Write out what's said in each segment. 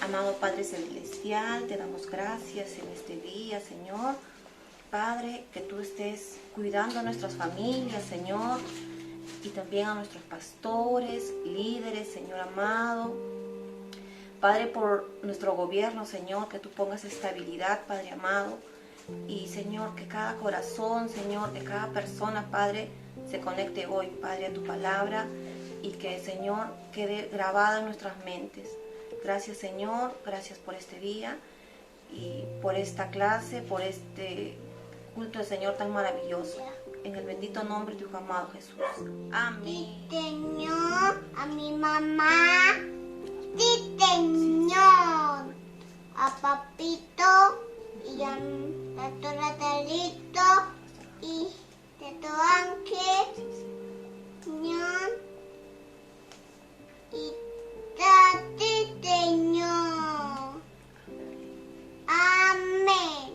Amado Padre Celestial, te damos gracias en este día, Señor. Padre, que tú estés cuidando a nuestras familias, Señor, y también a nuestros pastores, líderes, Señor amado. Padre, por nuestro gobierno, Señor, que tú pongas estabilidad, Padre amado. Y, Señor, que cada corazón, Señor, que cada persona, Padre, se conecte hoy, Padre, a tu palabra y que, Señor, quede grabada en nuestras mentes. Gracias, Señor, gracias por este día y por esta clase, por este culto del Señor tan maravilloso. En el bendito nombre de tu amado Jesús. Amén. Señor, a mi mamá, sí, Señor, a papito y a tu Natalito y a tu ángel, Señor, y a ti, Señor. Amén.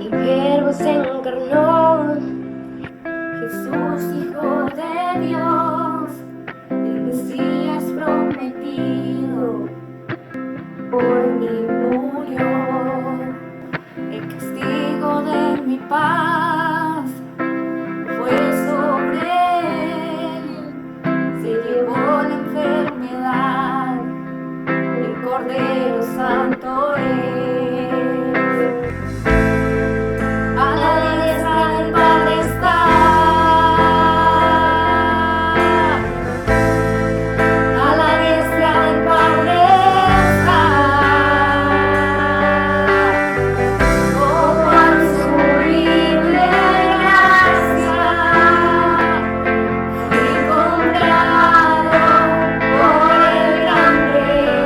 Y Verbo se encarnó, Jesús, Hijo de Dios, el Mesías prometido, por mí murió. El castigo de mi paz fue sobre él, se llevó la enfermedad, el Cordero Santo es. A la diestra del Padre está, a la diestra del Padre está, oh, cuán sublime gracia, fui encontrado por el gran Rey.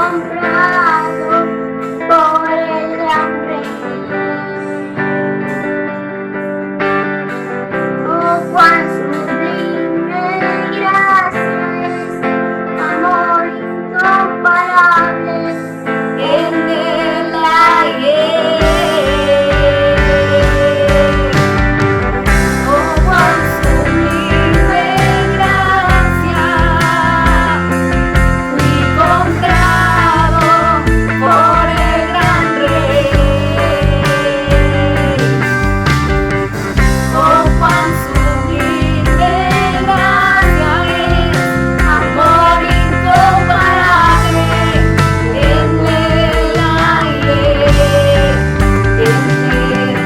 comprado por el gran rey. Oh, cuán sublime gracia es, amor incomparable en el ayer. Oh, cuán sublime gracia, fui comprado por el gran rey. Oh, cuán sublime gracia es, amor incomparable en el ayer, en el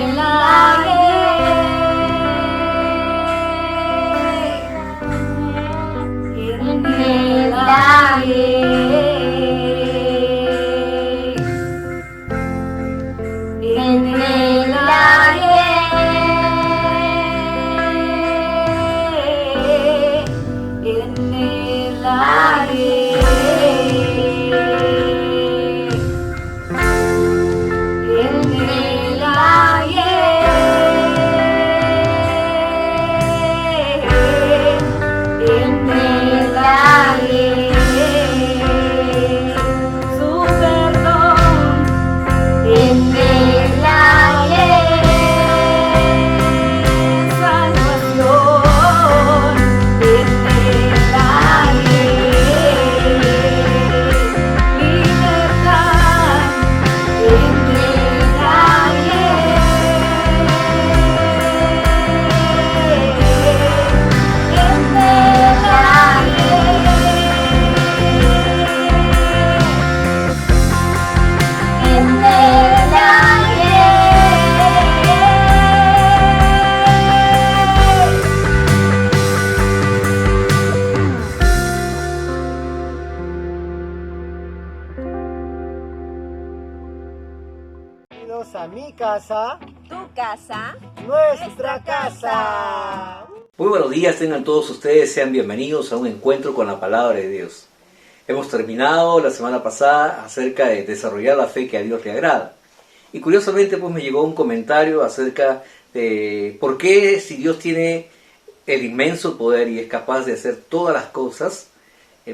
ayer, en el ayer, en el ayer, en el ayer, en el ayer, en el ayer, en el ayer, su perdón en el ayer, salvación en el ayer, libertad en el ayer, en el ayer, en el Bienvenidos a mi casa, Tu casa. nuestra casa. Muy buenos días, tengan todos ustedes, sean bienvenidos a un encuentro con la palabra de Dios. Hemos terminado la semana pasada acerca de desarrollar la fe que a Dios le agrada. Y curiosamente pues me llegó un comentario acerca de por qué si Dios tiene el inmenso poder y es capaz de hacer todas las cosas,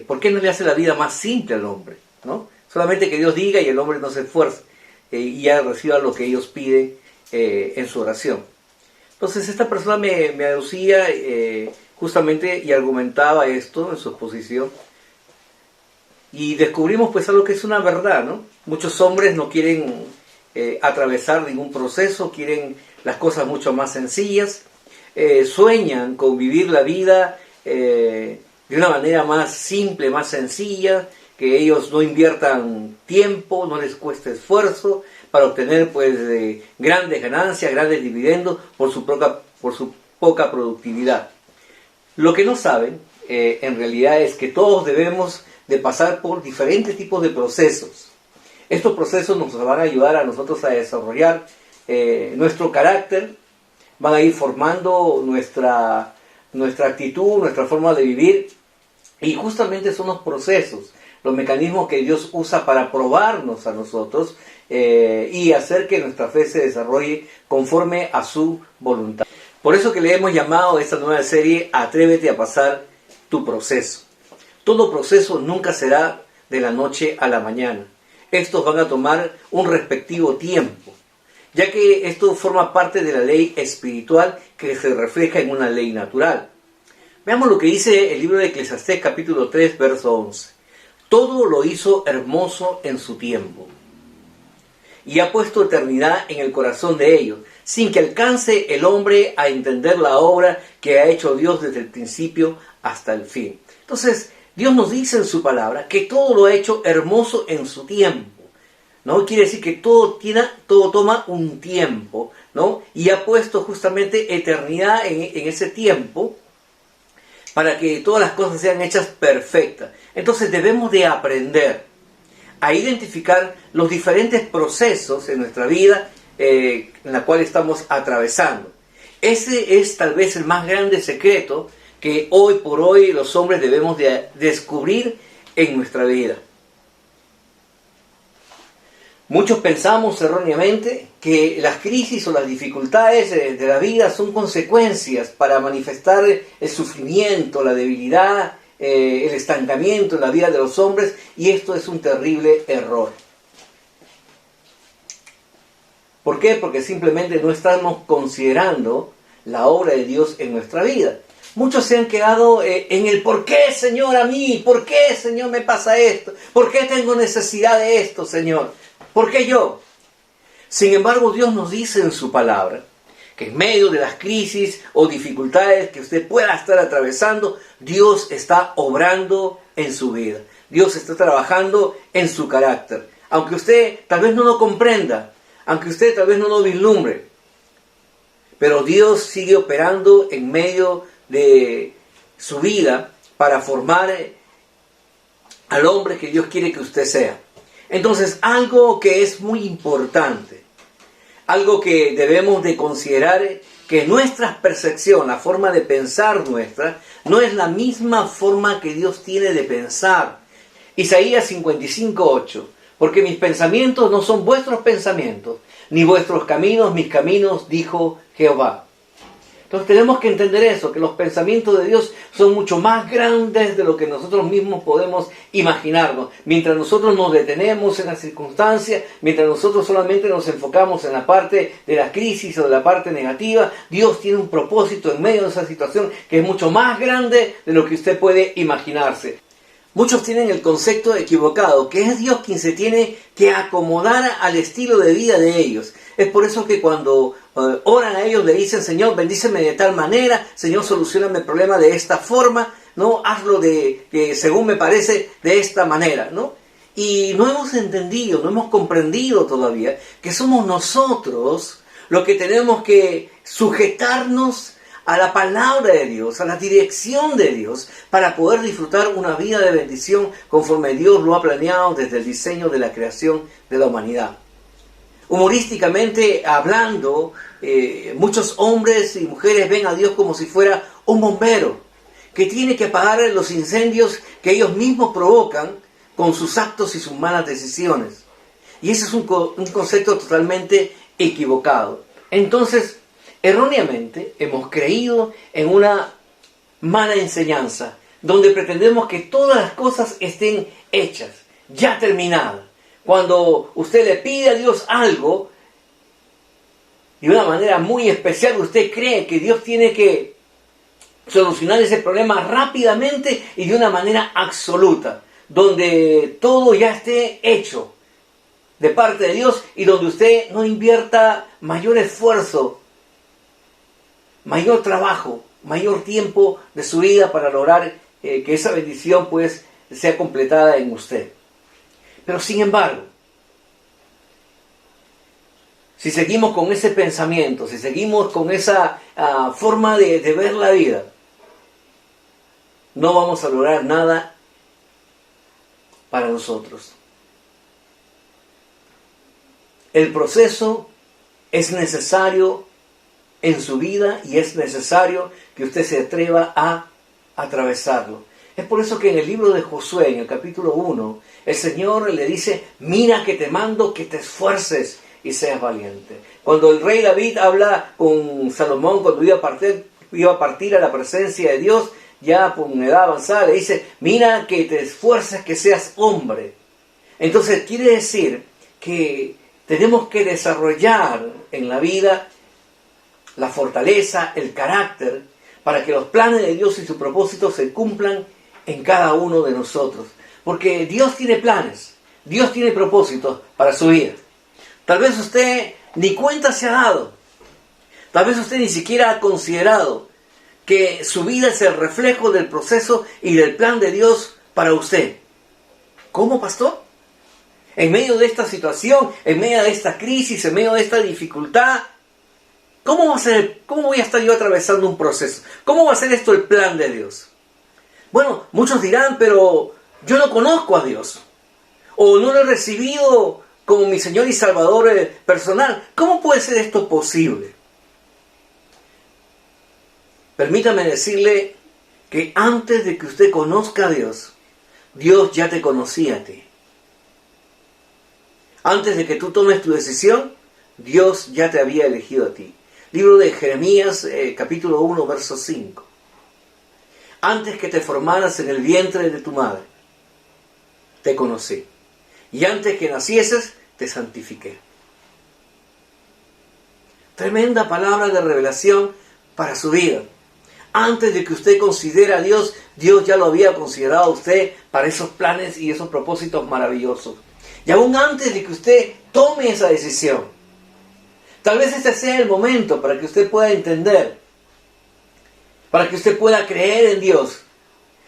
¿por qué no le hace la vida más simple al hombre? ¿No? Solamente que Dios diga y el hombre no se esfuerce y ya reciba lo que ellos piden en su oración. Entonces esta persona me aducía justamente y argumentaba esto en su exposición y descubrimos pues algo que es una verdad, ¿no? Muchos hombres no quieren atravesar ningún proceso, quieren las cosas mucho más sencillas, sueñan con vivir la vida de una manera más simple, más sencilla, que ellos no inviertan tiempo, no les cueste esfuerzo para obtener pues grandes ganancias, grandes dividendos por su poca productividad. Lo que no saben en realidad es que todos debemos de pasar por diferentes tipos de procesos. Estos procesos nos van a ayudar a nosotros a desarrollar nuestro carácter, van a ir formando nuestra actitud, nuestra forma de vivir, y justamente son los procesos, los mecanismos que Dios usa para probarnos a nosotros y hacer que nuestra fe se desarrolle conforme a su voluntad. Por eso que le hemos llamado a esta nueva serie Atrévete a pasar tu proceso. Todo proceso nunca será de la noche a la mañana. Estos van a tomar un respectivo tiempo, ya que esto forma parte de la ley espiritual que se refleja en una ley natural. Veamos lo que dice el libro de Eclesiastés capítulo 3, verso 11. Todo lo hizo hermoso en su tiempo, y ha puesto eternidad en el corazón de ellos, sin que alcance el hombre a entender la obra que ha hecho Dios desde el principio hasta el fin. Entonces, Dios nos dice en su palabra que todo lo ha hecho hermoso en su tiempo, ¿no? Quiere decir que todo toma un tiempo, ¿no? Y ha puesto justamente eternidad en ese tiempo para que todas las cosas sean hechas perfectas. Entonces debemos de aprender a identificar los diferentes procesos en nuestra vida en la cual estamos atravesando. Ese es tal vez el más grande secreto que hoy por hoy los hombres debemos de descubrir en nuestra vida. Muchos pensamos erróneamente que las crisis o las dificultades de la vida son consecuencias para manifestar el sufrimiento, la debilidad, el estancamiento en la vida de los hombres, y esto es un terrible error. ¿Por qué? Porque simplemente no estamos considerando la obra de Dios en nuestra vida. Muchos se han quedado en el ¿por qué, Señor, a mí? ¿Por qué, Señor, me pasa esto? ¿Por qué tengo necesidad de esto, Señor? ¿Por qué yo? Sin embargo, Dios nos dice en su palabra que en medio de las crisis o dificultades que usted pueda estar atravesando, Dios está obrando en su vida. Dios está trabajando en su carácter. Aunque usted tal vez no lo comprenda, aunque usted tal vez no lo vislumbre, pero Dios sigue operando en medio de su vida para formar al hombre que Dios quiere que usted sea. Entonces, algo que es muy importante, algo que debemos de considerar, que nuestra percepción, la forma de pensar nuestra, no es la misma forma que Dios tiene de pensar. Isaías 55:8, porque mis pensamientos no son vuestros pensamientos, ni vuestros caminos mis caminos, dijo Jehová. Entonces tenemos que entender eso, que los pensamientos de Dios son mucho más grandes de lo que nosotros mismos podemos imaginarnos. Mientras nosotros nos detenemos en las circunstancias, mientras nosotros solamente nos enfocamos en la parte de la crisis o de la parte negativa, Dios tiene un propósito en medio de esa situación que es mucho más grande de lo que usted puede imaginarse. Muchos tienen el concepto equivocado, que es Dios quien se tiene que acomodar al estilo de vida de ellos. Es por eso que cuando oran a ellos le dicen, Señor, bendíceme de tal manera, Señor, solucioname el problema de esta forma, ¿no? Hazlo según me parece, de esta manera, ¿no? Y no hemos entendido, no hemos comprendido todavía que somos nosotros los que tenemos que sujetarnos a la palabra de Dios, a la dirección de Dios, para poder disfrutar una vida de bendición conforme Dios lo ha planeado desde el diseño de la creación de la humanidad. Humorísticamente hablando, muchos hombres y mujeres ven a Dios como si fuera un bombero que tiene que apagar los incendios que ellos mismos provocan con sus actos y sus malas decisiones. Y ese es un concepto totalmente equivocado. Entonces, erróneamente hemos creído en una mala enseñanza, donde pretendemos que todas las cosas estén hechas, ya terminadas. Cuando usted le pide a Dios algo, de una manera muy especial, usted cree que Dios tiene que solucionar ese problema rápidamente y de una manera absoluta, donde todo ya esté hecho de parte de Dios y donde usted no invierta mayor esfuerzo, mayor trabajo, mayor tiempo de su vida para lograr que esa bendición pues sea completada en usted. Pero sin embargo, si seguimos con ese pensamiento, si seguimos con esa forma de ver la vida, no vamos a lograr nada para nosotros. El proceso es necesario en su vida y es necesario que usted se atreva a atravesarlo. Es por eso que en el libro de Josué, en el capítulo 1, el Señor le dice, mira que te mando que te esfuerces y seas valiente. Cuando el rey David habla con Salomón, cuando iba a partir a la presencia de Dios, ya por una edad avanzada, le dice, mira que te esfuerces, que seas hombre. Entonces quiere decir que tenemos que desarrollar en la vida la fortaleza, el carácter, para que los planes de Dios y sus propósitos se cumplan en cada uno de nosotros. Porque Dios tiene planes, Dios tiene propósitos para su vida. Tal vez usted ni cuenta se ha dado, tal vez usted ni siquiera ha considerado que su vida es el reflejo del proceso y del plan de Dios para usted. ¿Cómo, pastor? En medio de esta situación, en medio de esta crisis, en medio de esta dificultad, ¿cómo voy a estar yo atravesando un proceso? ¿Cómo va a ser esto el plan de Dios? Bueno, muchos dirán, pero yo no conozco a Dios. O no lo he recibido como mi Señor y Salvador personal. ¿Cómo puede ser esto posible? permítame decirle que antes de que usted conozca a Dios, Dios ya te conocía a ti. Antes de que tú tomes tu decisión, Dios ya te había elegido a ti. Libro de Jeremías, capítulo 1, verso 5. Antes que te formaras en el vientre de tu madre, te conocí. Y antes que nacieses, te santifiqué. Tremenda palabra de revelación para su vida. Antes de que usted considere a Dios, Dios ya lo había considerado a usted para esos planes y esos propósitos maravillosos. Y aún antes de que usted tome esa decisión, tal vez este sea el momento para que usted pueda entender, para que usted pueda creer en Dios,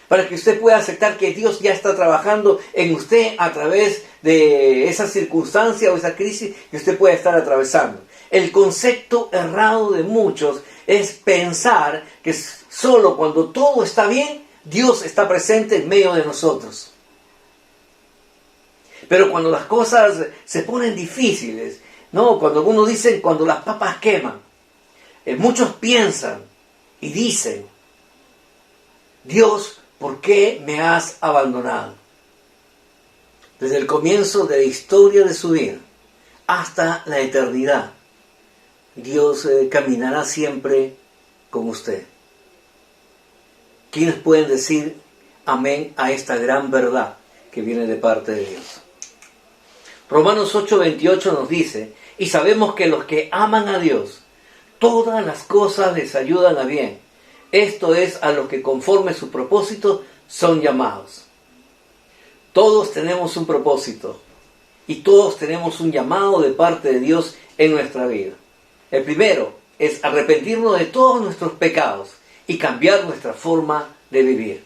para que usted pueda aceptar que Dios ya está trabajando en usted a través de esa circunstancia o esa crisis que usted pueda estar atravesando. El concepto errado de muchos es pensar que solo cuando todo está bien, Dios está presente en medio de nosotros. Pero cuando las cosas se ponen difíciles, ¿no? Cuando algunos dicen, cuando las papas queman, muchos piensan y dicen, Dios, ¿por qué me has abandonado? Desde el comienzo de la historia de su vida hasta la eternidad, Dios caminará siempre con usted. ¿Quiénes pueden decir amén a esta gran verdad que viene de parte de Dios? Romanos 8:28 nos dice, y sabemos que los que aman a Dios, todas las cosas les ayudan a bien. Esto es, a los que conforme su propósito son llamados. Todos tenemos un propósito y todos tenemos un llamado de parte de Dios en nuestra vida. El primero es arrepentirnos de todos nuestros pecados y cambiar nuestra forma de vivir.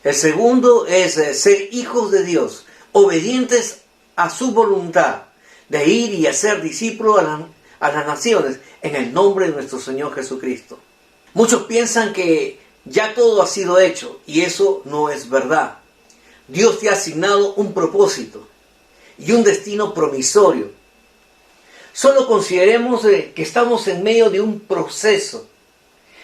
El segundo es ser hijos de Dios, obedientes a su voluntad, de ir y hacer discípulos a las naciones en el nombre de nuestro Señor Jesucristo. Muchos piensan que ya todo ha sido hecho y eso no es verdad. Dios te ha asignado un propósito y un destino promisorio. Solo consideremos que estamos en medio de un proceso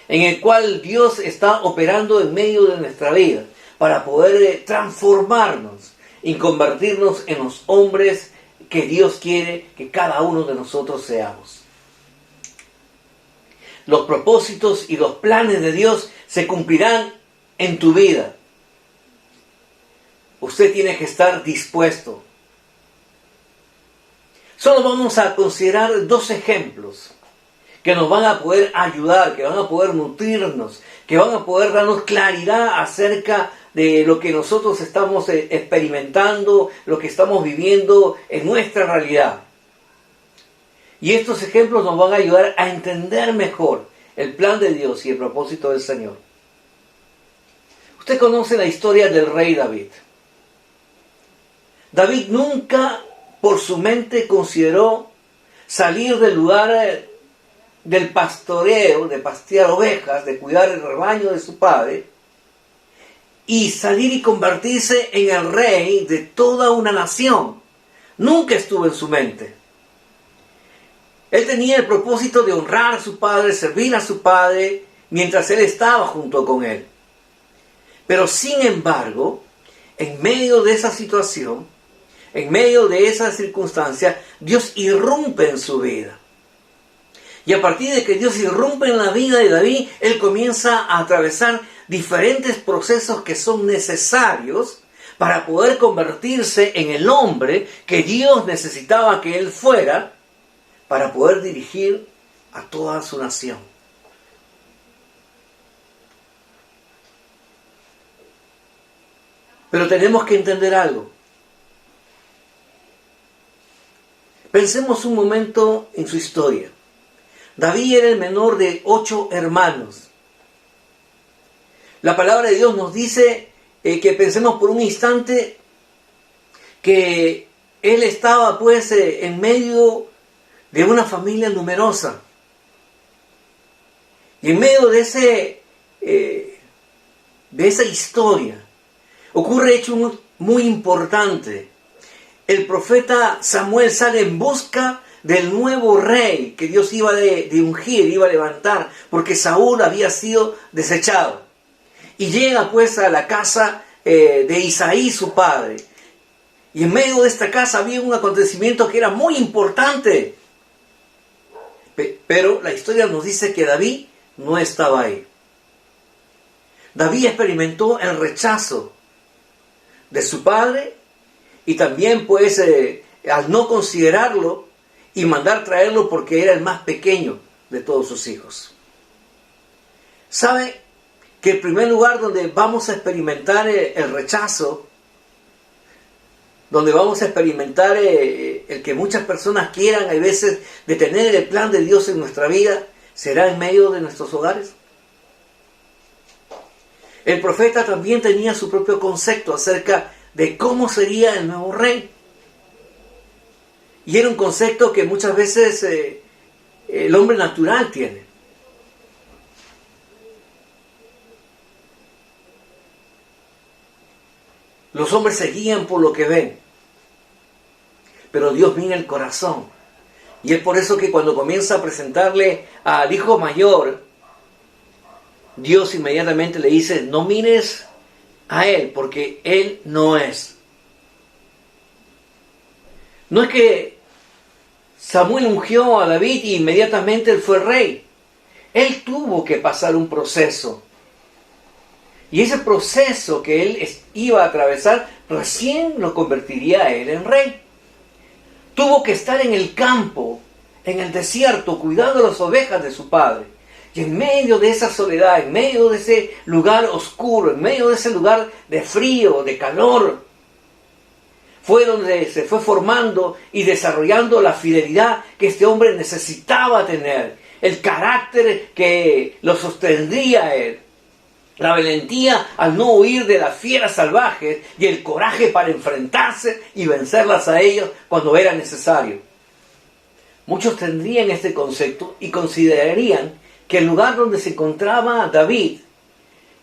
en el cual Dios está operando en medio de nuestra vida para poder transformarnos y convertirnos en los hombres que Dios quiere que cada uno de nosotros seamos. Los propósitos y los planes de Dios se cumplirán en tu vida. Usted tiene que estar dispuesto. Solo vamos a considerar dos ejemplos que nos van a poder ayudar, que van a poder nutrirnos, que van a poder darnos claridad acerca de lo que nosotros estamos experimentando, lo que estamos viviendo en nuestra realidad. Y estos ejemplos nos van a ayudar a entender mejor el plan de Dios y el propósito del Señor. Usted conoce la historia del rey David. David nunca por su mente consideró salir del lugar del pastoreo, de pastear ovejas, de cuidar el rebaño de su padre, y salir y convertirse en el rey de toda una nación. Nunca estuvo en su mente. Él tenía el propósito de honrar a su padre, servir a su padre, mientras él estaba junto con él. Pero sin embargo, en medio de esa situación, en medio de esa circunstancia, Dios irrumpe en su vida. Y a partir de que Dios irrumpe en la vida de David, él comienza a atravesar diferentes procesos que son necesarios para poder convertirse en el hombre que Dios necesitaba que él fuera para poder dirigir a toda su nación. Pero tenemos que entender algo. Pensemos un momento en su historia. David era el menor de 8 hermanos. La palabra de Dios nos dice que pensemos por un instante que él estaba pues en medio de una familia numerosa. Y en medio de esa historia ocurre hecho muy importante. El profeta Samuel sale en busca del nuevo rey que Dios iba de ungir, iba a levantar, porque Saúl había sido desechado. Y llega pues a la casa de Isaí, su padre. Y en medio de esta casa había un acontecimiento que era muy importante. Pero la historia nos dice que David no estaba ahí. David experimentó el rechazo de su padre y también pues al no considerarlo y mandar traerlo porque era el más pequeño de todos sus hijos. ¿Sabe que el primer lugar donde vamos a experimentar el rechazo, donde vamos a experimentar el que muchas personas quieran a veces detener el plan de Dios en nuestra vida, será en medio de nuestros hogares? El profeta también tenía su propio concepto acerca de cómo sería el nuevo rey. Y era un concepto que muchas veces el hombre natural tiene. Los hombres se guían por lo que ven, pero Dios mira el corazón. Y es por eso que cuando comienza a presentarle al hijo mayor, Dios inmediatamente le dice, no mires a él, porque él no es. No es que Samuel ungió a David y inmediatamente él fue rey. Él tuvo que pasar un proceso. Y ese proceso que él iba a atravesar, recién lo convertiría a él en rey. Tuvo que estar en el campo, en el desierto, cuidando las ovejas de su padre. Y en medio de esa soledad, en medio de ese lugar oscuro, en medio de ese lugar de frío, de calor, fue donde se fue formando y desarrollando la fidelidad que este hombre necesitaba tener, el carácter que lo sostendría a él, la valentía al no huir de las fieras salvajes y el coraje para enfrentarse y vencerlas a ellos cuando era necesario. Muchos tendrían este concepto y considerarían que el lugar donde se encontraba David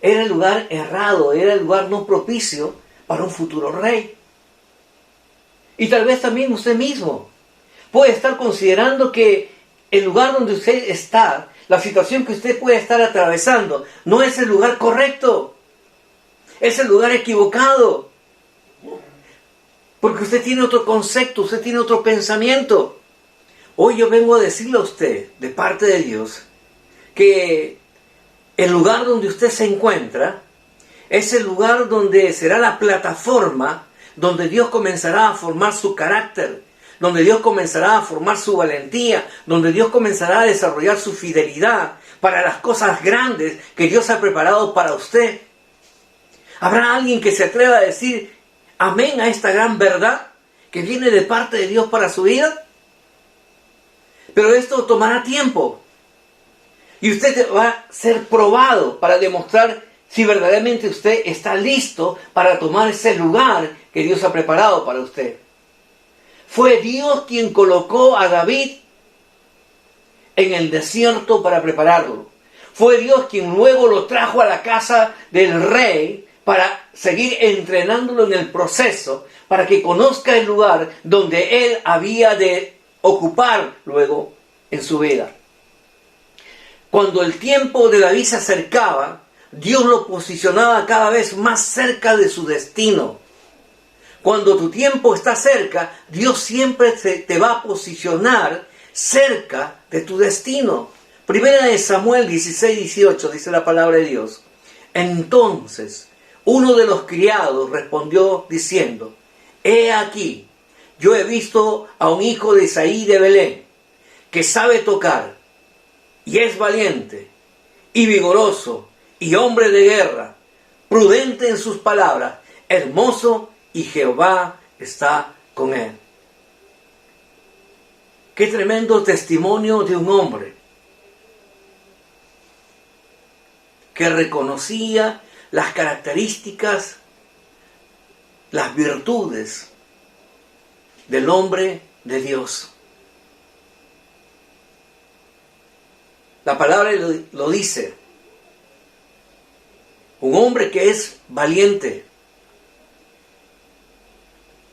era el lugar errado, era el lugar no propicio para un futuro rey. Y tal vez también usted mismo puede estar considerando que el lugar donde usted está, la situación que usted puede estar atravesando, no es el lugar correcto, es el lugar equivocado. Porque usted tiene otro concepto, usted tiene otro pensamiento. Hoy yo vengo a decirle a usted, de parte de Dios, que el lugar donde usted se encuentra es el lugar donde será la plataforma donde Dios comenzará a formar su carácter, donde Dios comenzará a formar su valentía, donde Dios comenzará a desarrollar su fidelidad para las cosas grandes que Dios ha preparado para usted. ¿Habrá alguien que se atreva a decir amén a esta gran verdad que viene de parte de Dios para su vida? Pero esto tomará tiempo. Y usted va a ser probado para demostrar si verdaderamente usted está listo para tomar ese lugar que Dios ha preparado para usted. Fue Dios quien colocó a David en el desierto para prepararlo. Fue Dios quien luego lo trajo a la casa del rey para seguir entrenándolo en el proceso, para que conozca el lugar donde él había de ocupar luego en su vida. Cuando el tiempo de David se acercaba, Dios lo posicionaba cada vez más cerca de su destino. Cuando tu tiempo está cerca, Dios siempre te va a posicionar cerca de tu destino. Primera de Samuel 16:18 dice la palabra de Dios. Entonces, uno de los criados respondió diciendo, he aquí, yo he visto a un hijo de Isaí de Belén, que sabe tocar, y es valiente, y vigoroso, y hombre de guerra, prudente en sus palabras, hermoso, y Jehová está con él. Qué tremendo testimonio de un hombre que reconocía las características, las virtudes del hombre de Dios. La palabra lo dice. Un hombre que es valiente,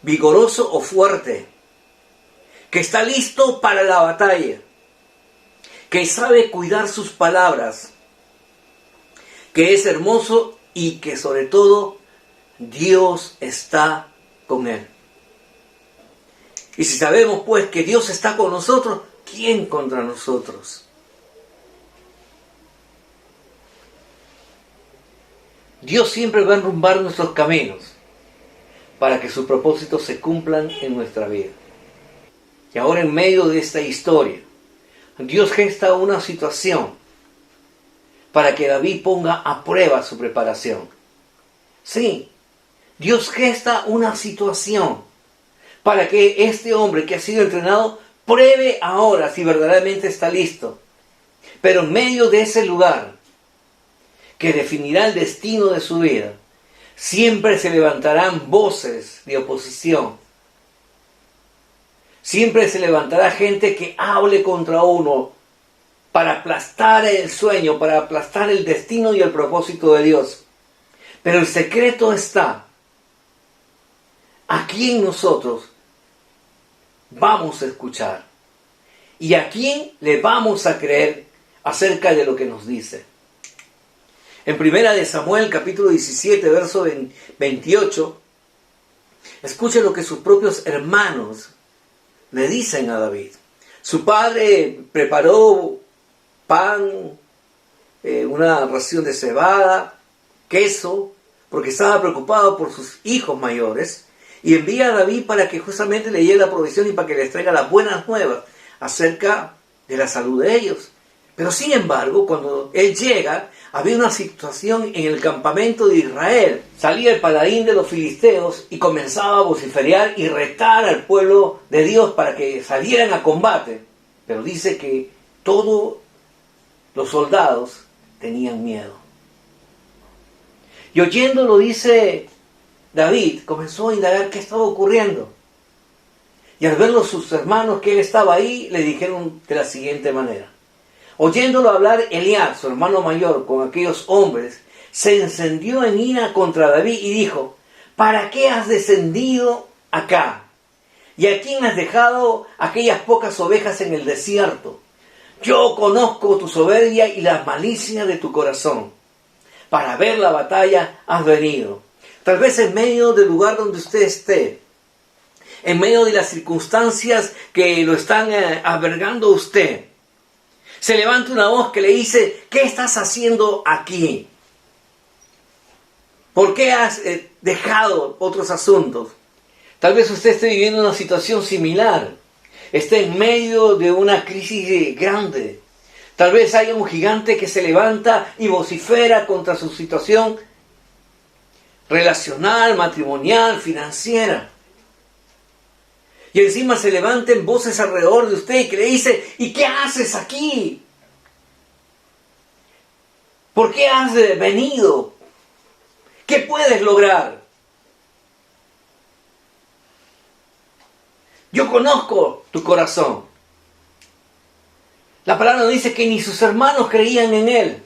vigoroso o fuerte, que está listo para la batalla, que sabe cuidar sus palabras, que es hermoso y que sobre todo Dios está con él. Y si sabemos pues que Dios está con nosotros, ¿quién contra nosotros? Dios siempre va a enrumbar nuestros caminos para que sus propósitos se cumplan en nuestra vida. Y ahora en medio de esta historia, Dios gesta una situación para que David ponga a prueba su preparación. Sí, Dios gesta una situación para que este hombre que ha sido entrenado pruebe ahora si verdaderamente está listo. Pero en medio de ese lugar que definirá el destino de su vida, siempre se levantarán voces de oposición. Siempre se levantará gente que hable contra uno para aplastar el sueño, para aplastar el destino y el propósito de Dios. Pero el secreto está a quién nosotros vamos a escuchar y a quién le vamos a creer acerca de lo que nos dice. En Primera de Samuel, capítulo 17, verso 28, escuche lo que sus propios hermanos le dicen a David. Su padre preparó pan, una ración de cebada, queso, porque estaba preocupado por sus hijos mayores, y envía a David para que justamente le lleve la provisión y para que les traiga las buenas nuevas acerca de la salud de ellos. Pero sin embargo, cuando él llega, había una situación en el campamento de Israel. Salía el paladín de los filisteos y comenzaba a vociferar y retar al pueblo de Dios para que salieran a combate. Pero dice que todos los soldados tenían miedo. Y oyéndolo, dice David, comenzó a indagar qué estaba ocurriendo. Y al verlo sus hermanos que él estaba ahí, le dijeron de la siguiente manera. Oyéndolo hablar Eliab, su hermano mayor, con aquellos hombres, se encendió en ira contra David y dijo, ¿para qué has descendido acá? ¿Y a quién has dejado aquellas pocas ovejas en el desierto? Yo conozco tu soberbia y la malicia de tu corazón. Para ver la batalla has venido. Tal vez en medio del lugar donde usted esté, en medio de las circunstancias que lo están albergando a usted, se levanta una voz que le dice, ¿qué estás haciendo aquí? ¿Por qué has dejado otros asuntos? Tal vez usted esté viviendo una situación similar, esté en medio de una crisis grande. Tal vez haya un gigante que se levanta y vocifera contra su situación relacional, matrimonial, financiera. Y encima se levanten voces alrededor de usted y que le dice, ¿y qué haces aquí? ¿Por qué has venido? ¿Qué puedes lograr? Yo conozco tu corazón. La palabra nos dice que ni sus hermanos creían en él.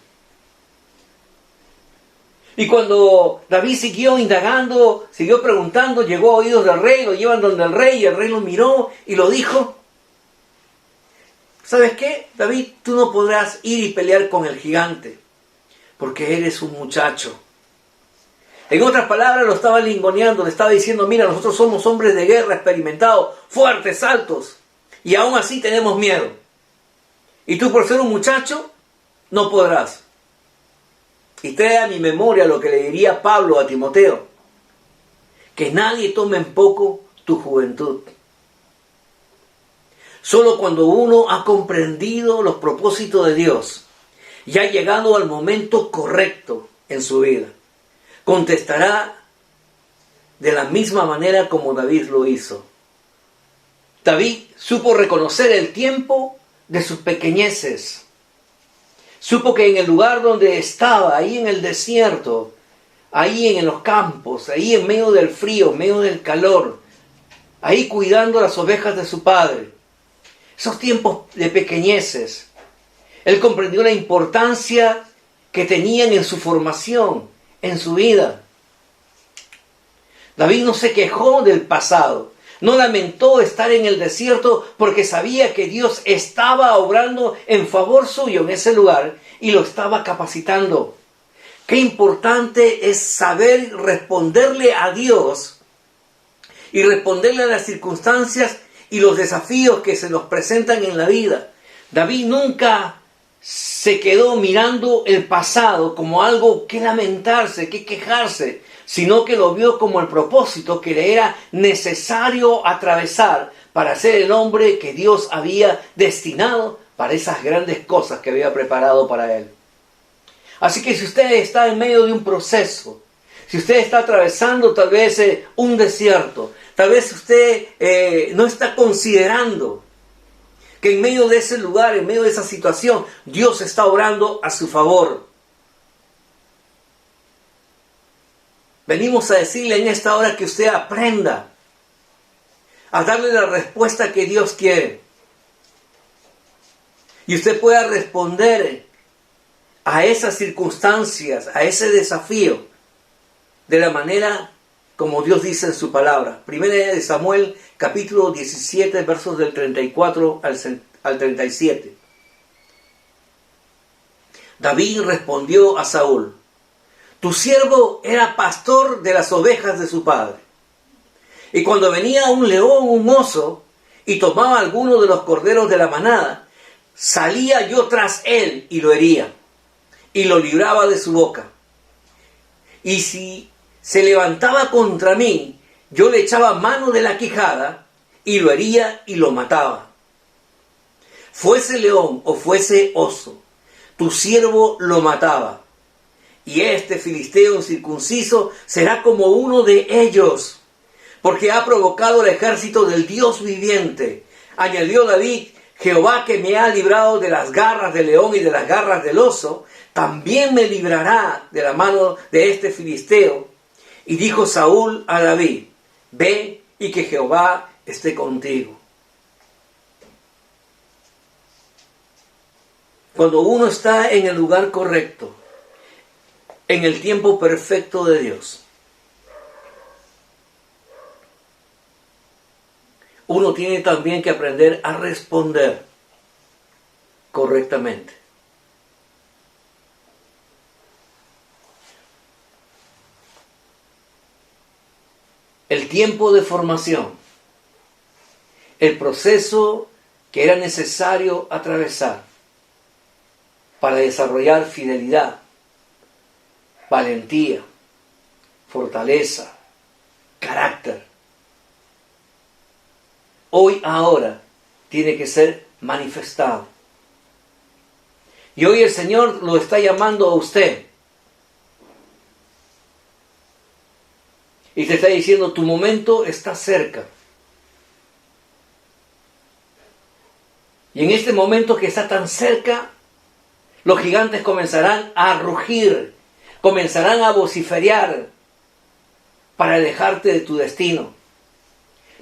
Y cuando David siguió indagando, siguió preguntando, llegó a oídos del rey, lo llevan donde el rey, y el rey lo miró y lo dijo. ¿Sabes qué, David? Tú no podrás ir y pelear con el gigante, porque eres un muchacho. En otras palabras, lo estaba lingoneando, le estaba diciendo, mira, nosotros somos hombres de guerra experimentados, fuertes, altos, y aún así tenemos miedo. Y tú por ser un muchacho, no podrás. Y trae a mi memoria lo que le diría Pablo a Timoteo, que nadie tome en poco tu juventud. Solo cuando uno ha comprendido los propósitos de Dios y ha llegado al momento correcto en su vida, contestará de la misma manera como David lo hizo. David supo reconocer el tiempo de sus pequeñeces. Supo que en el lugar donde estaba, ahí en el desierto, ahí en los campos, ahí en medio del frío, en medio del calor, ahí cuidando las ovejas de su padre, esos tiempos de pequeñeces, él comprendió la importancia que tenían en su formación, en su vida. David no se quejó del pasado, No lamentó estar en el desierto porque sabía que Dios estaba obrando en favor suyo en ese lugar y lo estaba capacitando. Qué importante es saber responderle a Dios y responderle a las circunstancias y los desafíos que se nos presentan en la vida. David nunca se quedó mirando el pasado como algo que lamentarse, que quejarse, sino que lo vio como el propósito que le era necesario atravesar para ser el hombre que Dios había destinado para esas grandes cosas que había preparado para él. Así que si usted está en medio de un proceso, si usted está atravesando tal vez un desierto, tal vez usted no está considerando que en medio de ese lugar, en medio de esa situación, Dios está obrando a su favor. Venimos a decirle en esta hora que usted aprenda a darle la respuesta que Dios quiere. Y usted pueda responder a esas circunstancias, a ese desafío, de la manera como Dios dice en su palabra. Primera de Samuel, capítulo 17, versos del 34 al 37. David respondió a Saúl: tu siervo era pastor de las ovejas de su padre. Y cuando venía un león, un oso, y tomaba alguno de los corderos de la manada, salía yo tras él y lo hería, y lo libraba de su boca. Y si se levantaba contra mí, yo le echaba mano de la quijada, y lo hería y lo mataba. Fuese león o fuese oso, tu siervo lo mataba. Y este filisteo incircunciso será como uno de ellos, porque ha provocado el ejército del Dios viviente. Añadió David: Jehová, que me ha librado de las garras del león y de las garras del oso, también me librará de la mano de este filisteo. Y dijo Saúl a David: ve, y que Jehová esté contigo. Cuando uno está en el lugar correcto, en el tiempo perfecto de Dios, uno tiene también que aprender a responder correctamente. El tiempo de formación, el proceso que era necesario atravesar para desarrollar fidelidad, valentía, fortaleza, carácter, hoy, ahora, tiene que ser manifestado. Y hoy el Señor lo está llamando a usted. Y te está diciendo: tu momento está cerca. Y en este momento que está tan cerca, los gigantes comenzarán a rugir, comenzarán a vociferar para alejarte de tu destino.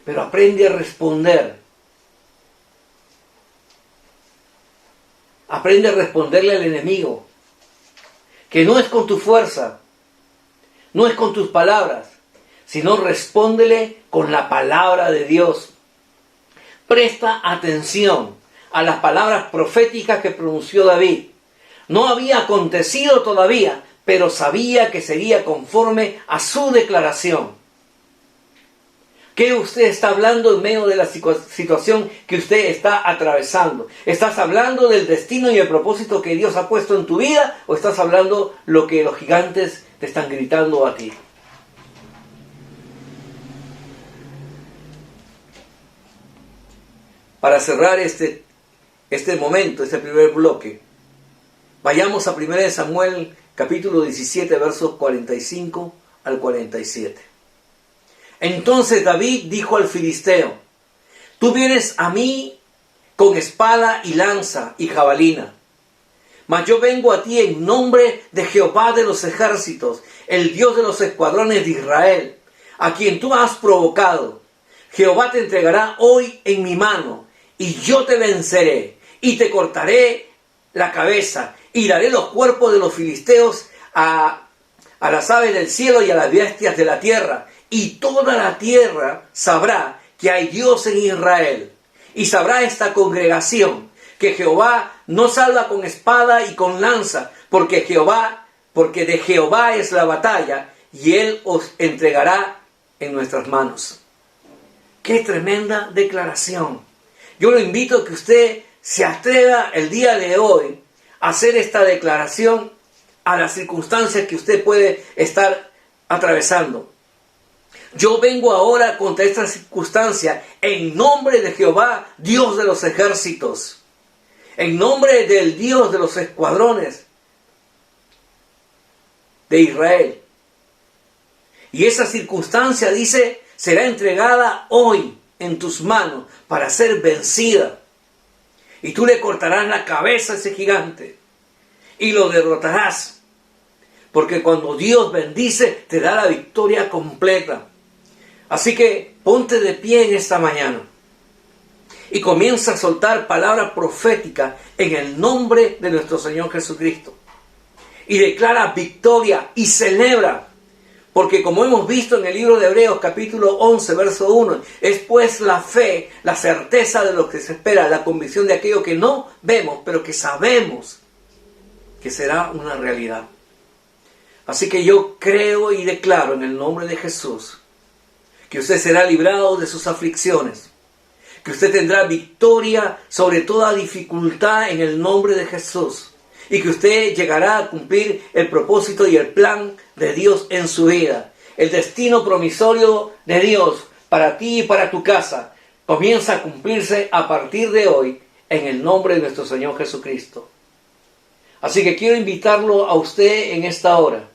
Pero aprende a responder. Aprende a responderle al enemigo, que no es con tu fuerza, no es con tus palabras, sino respóndele con la palabra de Dios. Presta atención a las palabras proféticas que pronunció David. No había acontecido todavía, pero sabía que sería conforme a su declaración. ¿Qué usted está hablando en medio de la situación que usted está atravesando? ¿Estás hablando del destino y el propósito que Dios ha puesto en tu vida? ¿O estás hablando lo que los gigantes te están gritando a ti? Para cerrar este momento, este primer bloque, vayamos a 1 Samuel capítulo 17, versos 45 al 47. Entonces David dijo al filisteo: tú vienes a mí con espada y lanza y jabalina, mas yo vengo a ti en nombre de Jehová de los ejércitos, el Dios de los escuadrones de Israel, a quien tú has provocado. Jehová te entregará hoy en mi mano, y yo te venceré, y te cortaré la cabeza, y daré los cuerpos de los filisteos a las aves del cielo y a las bestias de la tierra, y toda la tierra sabrá que hay Dios en Israel. Y sabrá esta congregación que Jehová no salva con espada y con lanza, porque de Jehová es la batalla, y Él os entregará en nuestras manos. ¡Qué tremenda declaración! Yo lo invito a que usted se atreva el día de hoy a hacer esta declaración a las circunstancias que usted puede estar atravesando. Yo vengo ahora contra esta circunstancia en nombre de Jehová, Dios de los ejércitos, en nombre del Dios de los escuadrones de Israel. Y esa circunstancia, dice, será entregada hoy en tus manos para ser vencida. Y tú le cortarás la cabeza a ese gigante y lo derrotarás. Porque cuando Dios bendice, te da la victoria completa. Así que ponte de pie en esta mañana y comienza a soltar palabras proféticas en el nombre de nuestro Señor Jesucristo. Y declara victoria y celebra. Porque como hemos visto en el libro de Hebreos capítulo 11, verso 1, es pues la fe, la certeza de lo que se espera, la convicción de aquello que no vemos, pero que sabemos que será una realidad. Así que yo creo y declaro en el nombre de Jesús que usted será librado de sus aflicciones, que usted tendrá victoria sobre toda dificultad en el nombre de Jesús, y que usted llegará a cumplir el propósito y el plan de Dios en su vida. El destino promisorio de Dios para ti y para tu casa comienza a cumplirse a partir de hoy en el nombre de nuestro Señor Jesucristo. Así que quiero invitarlo a usted en esta hora.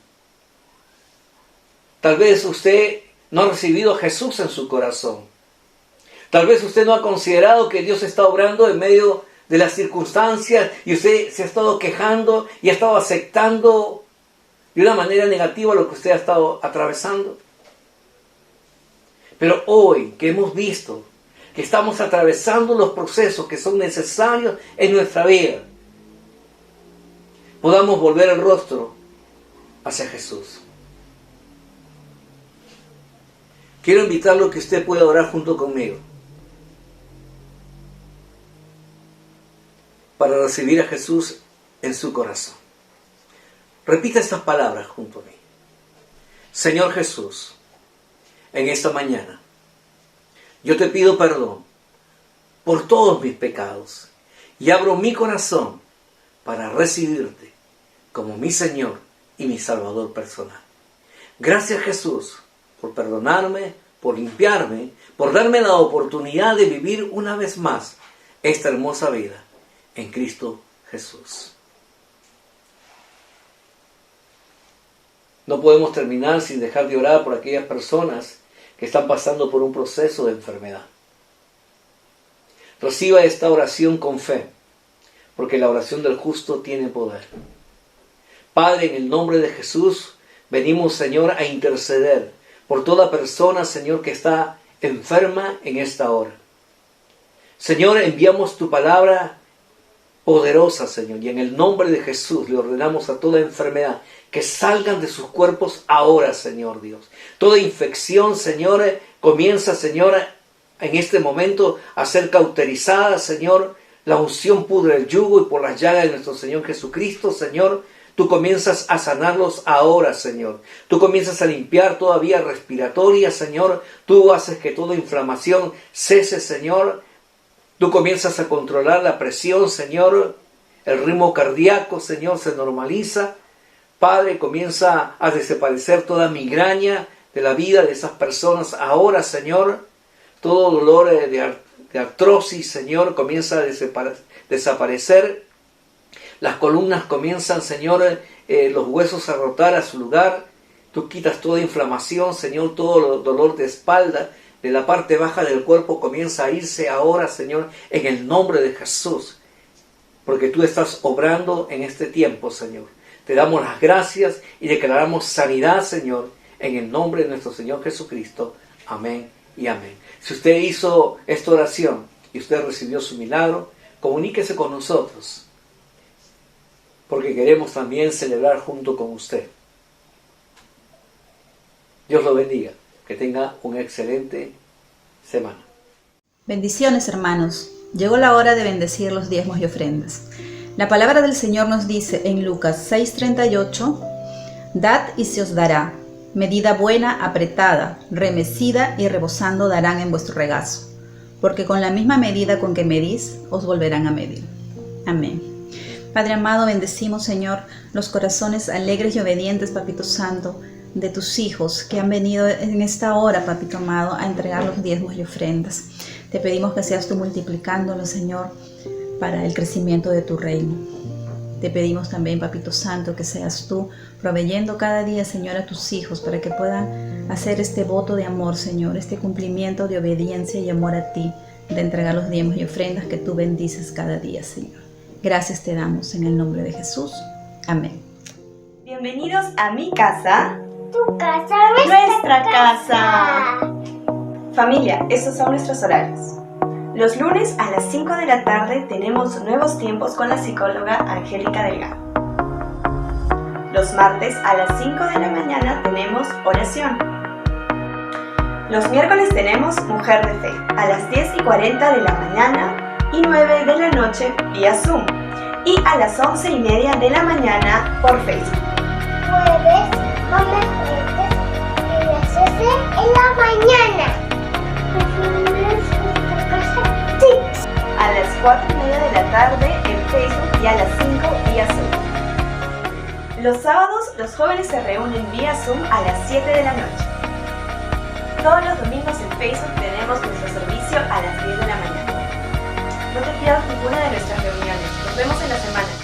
Tal vez usted no ha recibido a Jesús en su corazón. Tal vez usted no ha considerado que Dios está obrando en medio de las circunstancias y usted se ha estado quejando y ha estado aceptando de una manera negativa lo que usted ha estado atravesando. Pero hoy que hemos visto que estamos atravesando los procesos que son necesarios en nuestra vida, podamos volver el rostro hacia Jesús. Quiero invitarlo a que usted pueda orar junto conmigo para recibir a Jesús en su corazón. Repita estas palabras junto a mí. Señor Jesús, en esta mañana, yo te pido perdón por todos mis pecados y abro mi corazón para recibirte como mi Señor y mi Salvador personal. Gracias Jesús por perdonarme, por limpiarme, por darme la oportunidad de vivir una vez más esta hermosa vida en Cristo Jesús. No podemos terminar sin dejar de orar por aquellas personas que están pasando por un proceso de enfermedad. Reciba esta oración con fe, porque la oración del justo tiene poder. Padre, en el nombre de Jesús, venimos, Señor, a interceder por toda persona, Señor, que está enferma en esta hora. Señor, enviamos tu palabra poderosa, Señor, y en el nombre de Jesús le ordenamos a toda enfermedad que salgan de sus cuerpos ahora, Señor Dios. Toda infección, Señor, comienza, Señor, en este momento a ser cauterizada, Señor. La unción pudre el yugo y por las llagas de nuestro Señor Jesucristo, Señor, tú comienzas a sanarlos ahora, Señor. Tú comienzas a limpiar toda vía respiratoria, Señor. Tú haces que toda inflamación cese, Señor. Tú comienzas a controlar la presión, Señor. El ritmo cardíaco, Señor, se normaliza. Padre, comienza a desaparecer toda migraña de la vida de esas personas ahora, Señor. Todo dolor de artrosis, Señor, comienza a desaparecer. Las columnas comienzan, Señor, los huesos a rotar a su lugar. Tú quitas toda inflamación, Señor, todo dolor de espalda, de la parte baja del cuerpo comienza a irse ahora, Señor, en el nombre de Jesús. Porque tú estás obrando en este tiempo, Señor. Te damos las gracias y declaramos sanidad, Señor, en el nombre de nuestro Señor Jesucristo. Amén y amén. Si usted hizo esta oración y usted recibió su milagro, comuníquese con nosotros, porque queremos también celebrar junto con usted. Dios lo bendiga. Que tenga una excelente semana. Bendiciones, hermanos. Llegó la hora de bendecir los diezmos y ofrendas. La palabra del Señor nos dice en Lucas 6:38, «Dad y se os dará, medida buena, apretada, remecida y rebosando darán en vuestro regazo, porque con la misma medida con que medís, os volverán a medir». Amén. Padre amado, bendecimos, Señor, los corazones alegres y obedientes, Papito Santo, de tus hijos que han venido en esta hora, Papito amado, a entregar los diezmos y ofrendas. Te pedimos que seas tú multiplicándolo, Señor, para el crecimiento de tu reino. Te pedimos también, Papito Santo, que seas tú proveyendo cada día, Señor, a tus hijos para que puedan hacer este voto de amor, Señor, este cumplimiento de obediencia y amor a ti, de entregar los diezmos y ofrendas que tú bendices cada día, Señor. Gracias te damos en el nombre de Jesús. Amén. Bienvenidos a mi casa, Tu casa, nuestra casa. Familia, estos son nuestros horarios. Los lunes a las 5 de la tarde tenemos nuevos tiempos con la psicóloga Angélica Delgado. Los martes a las 5 de la mañana tenemos oración. Los miércoles tenemos Mujer de Fe a las 10:40 de la mañana y 9 de la noche vía Zoom y a las 11:30 de la mañana por Facebook. Jueves, come jueves, a las 12 en la mañana. Nuestra casa, sí. A las 4:30 de la tarde en Facebook y a las 5 vía Zoom. Los sábados los jóvenes se reúnen vía Zoom a las 7 de la noche. Todos los domingos en Facebook tenemos nuestro servicio a las 10 de la mañana. No te pierdas ninguna de nuestras reuniones. Nos vemos en la semana.